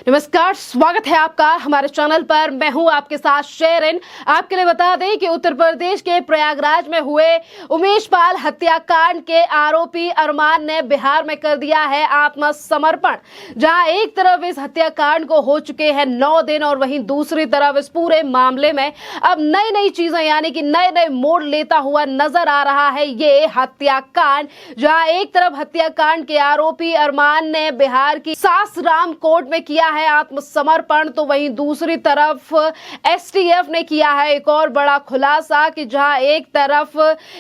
नमस्कार, स्वागत है आपका हमारे चैनल पर। मैं हूं आपके साथ शेरिन। आपके लिए बता दें कि उत्तर प्रदेश के प्रयागराज में हुए उमेश पाल हत्याकांड के आरोपी अरमान ने बिहार में कर दिया है आत्मसमर्पण। जहां एक तरफ इस हत्याकांड को हो चुके हैं 9 दिन और वहीं दूसरी तरफ इस पूरे मामले में अब नई नई चीजें यानी कि नए नए मोड़ लेता हुआ नजर आ रहा है ये हत्याकांड। जहां एक तरफ हत्याकांड के आरोपी अरमान ने बिहार की सासाराम कोर्ट में किया है आत्मसमर्पण, तो वहीं दूसरी तरफ एसटीएफ ने किया है एक और बड़ा खुलासा कि जहां एक तरफ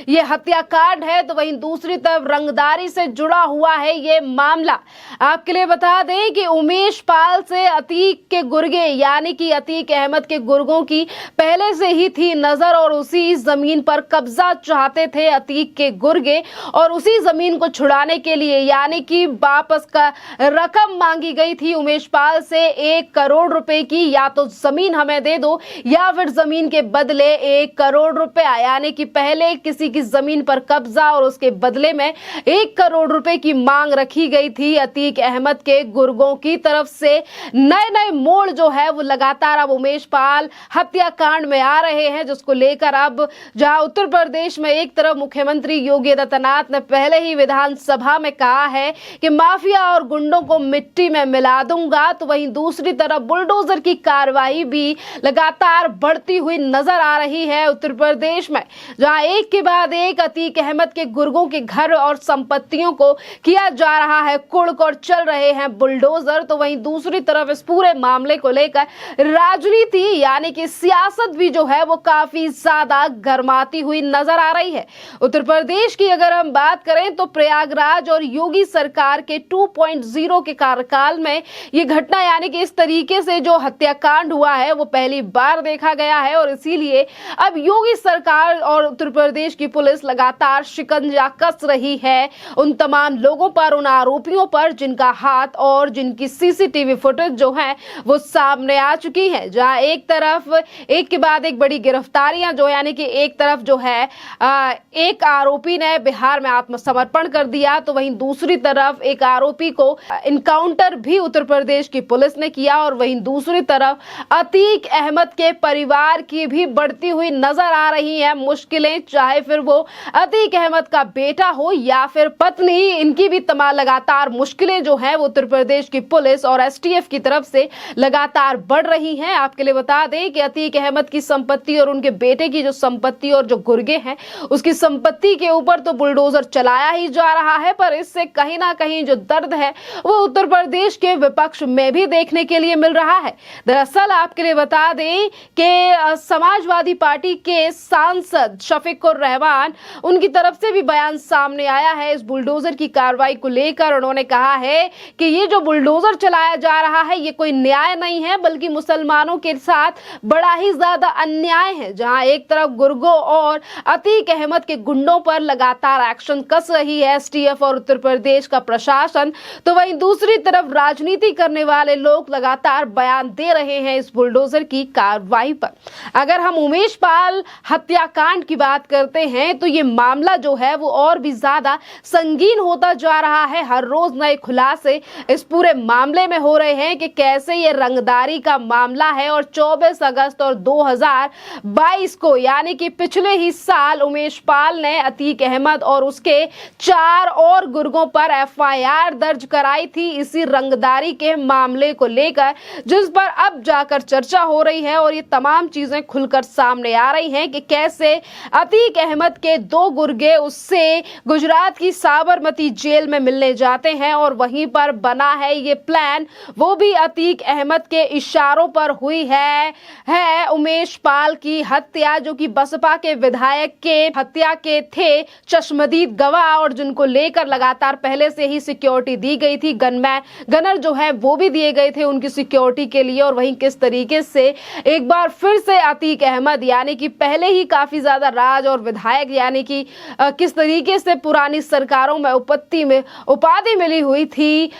ये हत्याकांड है तो वहीं दूसरी तरफ रंगदारी से जुड़ा हुआ है ये मामला। आपके लिए बता दें कि उमेश पाल से अतीक के गुर्गे यानी कि अतीक अहमद के गुर्गों की पहले से ही थी नजर और उसी जमीन पर कब्जा चाहते थे अतीक के गुर्गे और उसी जमीन को छुड़ाने के लिए यानी कि वापस का रकम मांगी गई थी उमेश पाल से 1 करोड़ रुपए की, या तो जमीन हमें दे दो या फिर जमीन के बदले 1 करोड़ रुपया। यानी कि पहले किसी की जमीन पर कब्जा और उसके बदले में 1 करोड़ रुपए की मांग रखी गई थी अतीक अहमद के गुर्गों की तरफ से। नए नए मोड़ जो है वो लगातार अब उमेश पाल हत्याकांड में आ रहे हैं, जिसको लेकर अब जहां उत्तर प्रदेश में एक तरफ मुख्यमंत्री योगी आदित्यनाथ ने पहले ही विधानसभा में कहा है कि माफिया और गुंडों को मिट्टी में मिला दूंगा, तो वहीं दूसरी तरफ बुलडोजर की कार्रवाई भी लगातार बढ़ती हुई नजर आ रही है उत्तर प्रदेश में। जहां एक के बाद एक अतीक अहमद के गुर्गों के घर और संपत्तियों को किया जा रहा है कुड़क और चल रहे हैं बुलडोजर, तो वहीं दूसरी तरफ इस पूरे मामले को लेकर राजनीति यानी कि सियासत भी जो है वो काफी ज्यादा गर्माती हुई नजर आ रही है। उत्तर प्रदेश की अगर हम बात करें तो प्रयागराज और योगी सरकार के 2.0 के कार्यकाल में ये घटना यानी कि इस तरीके से जो हत्याकांड हुआ है वो पहली बार देखा गया है और इसीलिए अब योगी सरकार और उत्तर प्रदेश की पुलिस लगातार शिकंजा कस रही है उन तमाम लोगों पर, उन आरोपियों पर जिनका हाथ और जिनकी सीसीटीवी फुटेज जो है वो सामने आ चुकी है। जहां एक तरफ एक के बाद एक बड़ी गिरफ्तारियां जो यानी कि एक तरफ जो है एक आरोपी ने बिहार में आत्मसमर्पण कर दिया, तो वहीं दूसरी तरफ एक आरोपी को इनकाउंटर भी उत्तर प्रदेश की पुलिस ने किया और वहीं दूसरी तरफ अतीक अहमद के परिवार की भी बढ़ती हुई नजर आ रही है मुश्किलें, चाहे फिर वो अतीक अहमद का बेटा हो या फिर पत्नी, इनकी भी तमाम लगातार मुश्किलें जो हैं वो उत्तर प्रदेश की पुलिस और एसटीएफ की तरफ से लगातार बढ़ रही हैं। आपके लिए बता दें कि अतीक अहमद की संपत्ति और उनके बेटे की जो संपत्ति और जो गुर्गे हैं उसकी संपत्ति के ऊपर तो बुलडोजर चलाया ही जा रहा है, पर इससे कहीं ना कहीं जो दर्द है वो उत्तर प्रदेश के विपक्ष में भी देखने के लिए मिल रहा है। दरअसल आपके लिए बता दें कि समाजवादी पार्टी के सांसद शफीकुर रहमान उनकी तरफ से भी बयान सामने आया है इस बुलडोजर की कार्रवाई को लेकर। उन्होंने कहा है कि ये जो बुलडोजर चलाया जा रहा है ये कोई न्याय नहीं है बल्कि मुसलमानों के साथ बड़ा ही ज्यादा अन्याय है। जहां एक तरफ गुर्गों और अतीक अहमद के गुंडों पर लगातार एक्शन कस रही है एसटीएफ और उत्तर प्रदेश का प्रशासन, तो वहीं दूसरी तरफ राजनीति करने वाले लोग लगातार बयान दे रहे हैं इस बुलडोजर की कार्रवाई पर। अगर हम उमेश पाल हत्याकांड की बात करते हैं तो ये मामला जो है वो और भी ज्यादा संगीन होता जा रहा है। हर रोज नए खुलासे इस पूरे मामले में हो रहे हैं कि कैसे ये रंगदारी का मामला है और 24 अगस्त और 2022 को यानी कि पिछले ही साल उमेश पाल ने अतीक अहमद और उसके 4 और गुर्गों पर एफआईआर दर्ज कराई थी इसी रंगदारी के मामले को लेकर, जिस पर अब जाकर चर्चा हो रही है और ये तमाम चीजें खुलकर सामने आ रही हैं कि कैसे अतीक अहमद के 2 गुर्गे उससे गुजरात की साबरमती जेल में मिलने जाते हैं और वहीं पर बना है ये प्लान, वो भी अतीक अहमद के इशारों पर हुई है उमेश पाल की हत्या, जो कि बसपा के विधायक के हत्या के थे चश्मदीद गवाह और जिनको लेकर लगातार पहले से ही सिक्योरिटी दी गई थी। गनर जो है वो भी दिए गए थे उनकी सिक्योरिटी के लिए और वहीं किस तरीके से एक बार फिर से अतीक अहमद यानी कि पहले ही काफी ज्यादा राज और विधायक यानी कि किस तरीके से पुरानी सरकारों में उपाधि मिली हुई थी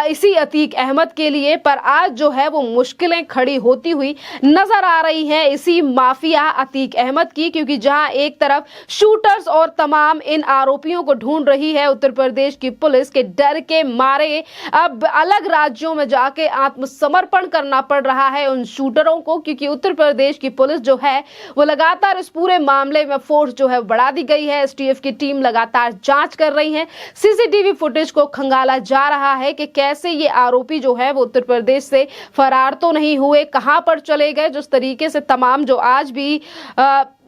इसी अतीक अहमद के लिए, पर आज जो है वो मुश्किलें खड़ी होती हुई नजर आ रही हैं इसी माफिया अतीक अहमद की, क्योंकि जहां एक तरफ शूटर्स और तमाम इन आरोपियों को ढूंढ रही है उत्तर प्रदेश की पुलिस के डर के मारे अब अलग राज्यों में जाकर जाके आत्मसमर्पण करना पड़ रहा है उन शूटरों को, क्योंकि उत्तर प्रदेश की पुलिस जो है वो लगातार इस पूरे मामले में फोर्स जो है बढ़ा दी गई है। एसटीएफ की टीम लगातार जांच कर रही है। सीसीटीवी फुटेज को खंगाला जा रहा है कि कैसे ये आरोपी जो है वो उत्तर प्रदेश से फरार तो नहीं हुए, कहां पर चले गए। जिस तरीके से तमाम जो आज भी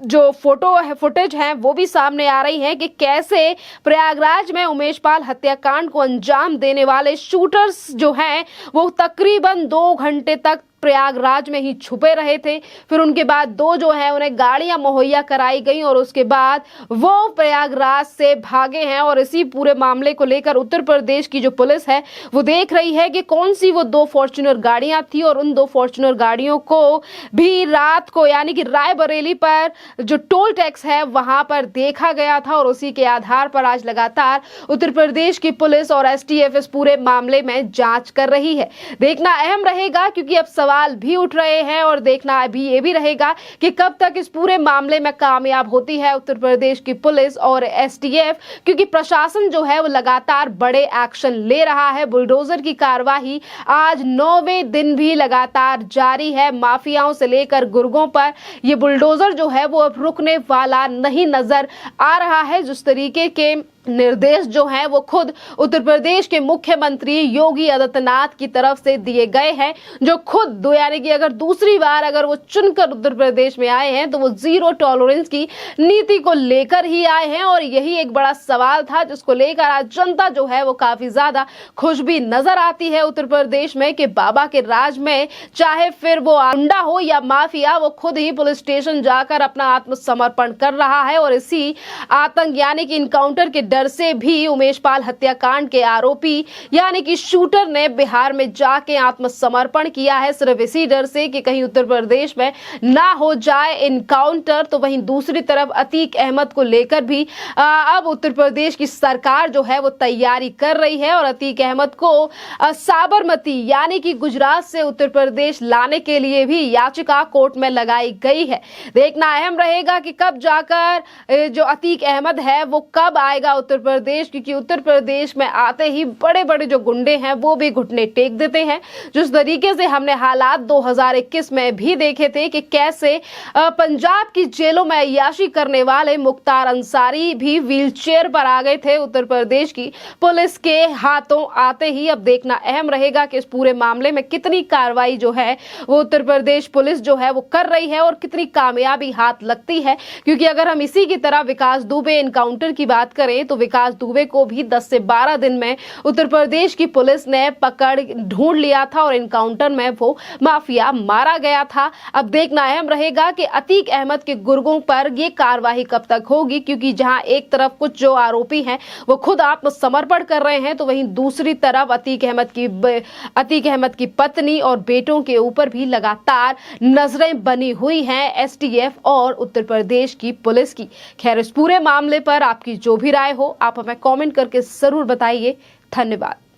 जो फुटेज हैं वो भी सामने आ रही हैं कि कैसे प्रयागराज में उमेश पाल हत्याकांड को अंजाम देने वाले शूटर्स जो हैं वो तकरीबन 2 घंटे तक प्रयागराज में ही छुपे रहे थे। फिर उनके बाद दो जो है उन्हें गाड़ियां मुहैया कराई गई और उसके बाद वो प्रयागराज से भागे हैं। और इसी पूरे मामले को लेकर उत्तर प्रदेश की जो पुलिस है वो देख रही है कि कौन सी वो 2 फॉर्च्यूनर गाड़ियां थी और उन 2 फॉर्च्यूनर गाड़ियों को भी रात को यानी कि रायबरेली पर जो टोल टैक्स है वहां पर देखा गया था। और उसी के आधार पर आज लगातार उत्तर प्रदेश की पुलिस और एसटीएफ इस पूरे मामले में जांच कर रही है। देखना अहम रहेगा, क्योंकि अब सवाल भी उठ रहे हैं और देखना अभी ये भी रहेगा कि कब तक इस पूरे मामले में कामयाब होती है उत्तर प्रदेश की पुलिस और एसटीएफ, क्योंकि प्रशासन जो है वो लगातार बड़े एक्शन ले रहा है। बुलडोजर की कार्यवाही आज 9वें दिन भी लगातार जारी है। माफियाओं से लेकर गुर्गों पर ये बुलडोजर जो है वो अब रुकने वाला नहीं नजर आ रहा है। जिस तरीके के निर्देश जो हैं वो खुद उत्तर प्रदेश के मुख्यमंत्री योगी आदित्यनाथ की तरफ से दिए गए हैं, जो खुद यानी कि अगर दूसरी बार अगर वो चुनकर उत्तर प्रदेश में आए हैं तो वो जीरो टॉलरेंस की नीति को लेकर ही आए हैं। और यही एक बड़ा सवाल था जिसको लेकर आज जनता जो है वो काफी ज्यादा खुश भी नजर आती है उत्तर प्रदेश में कि बाबा के राज में चाहे फिर वो गुंडा हो या माफिया, वो खुद ही पुलिस स्टेशन जाकर अपना आत्मसमर्पण कर रहा है। और इसी आतंक यानी कि इनकाउंटर के डर से भी उमेश पाल हत्याकांड के आरोपी यानी कि शूटर ने बिहार में जाके आत्मसमर्पण किया है, सिर्फ इसी डर से कि कहीं उत्तर प्रदेश में ना हो जाए इनकाउंटर। तो वहीं दूसरी तरफ अतीक अहमद को लेकर भी अब उत्तर प्रदेश की सरकार जो है वो तैयारी कर रही है और अतीक अहमद को साबरमती यानी कि गुजरात से उत्तर प्रदेश लाने के लिए भी याचिका कोर्ट में लगाई गई है। देखना अहम रहेगा कि कब जाकर जो अतीक अहमद है वो कब आएगा उत्तर प्रदेश, क्योंकि उत्तर प्रदेश में आते ही बड़े बड़े जो गुंडे हैं वो भी घुटने टेक देते हैं। जिस तरीके से हमने हालात 2021 में भी देखे थे कि कैसे पंजाब की जेलों में अय्याशी करने वाले मुख्तार अंसारी भी व्हीलचेयर पर आ गए थे उत्तर प्रदेश की पुलिस के हाथों आते ही। अब देखना अहम रहेगा कि इस पूरे मामले में कितनी कार्रवाई जो है वो उत्तर प्रदेश पुलिस जो है वो कर रही है और कितनी कामयाबी हाथ लगती है। क्योंकि अगर हम इसी की तरह विकास दुबे एनकाउंटर की बात करें तो विकास दुबे को भी 10 से 12 दिन में उत्तर प्रदेश की पुलिस ने पकड़ ढूंढ लिया था और एनकाउंटर में वो माफिया मारा गया था। अब देखना अहम रहेगा कि अतीक अहमद के गुर्गों पर ये कार्रवाई कब तक होगी, क्योंकि जहां एक तरफ कुछ जो आरोपी हैं वो खुद आत्मसमर्पण कर रहे हैं तो वहीं दूसरी तरफ अतीक अहमद की पत्नी और बेटों के ऊपर भी लगातार नजरें बनी हुई हैं एसटीएफ और उत्तर प्रदेश की पुलिस की। खैर, इस पूरे मामले पर आपकी जो भी राय हो आप हमें कमेंट करके जरूर बताइए। धन्यवाद।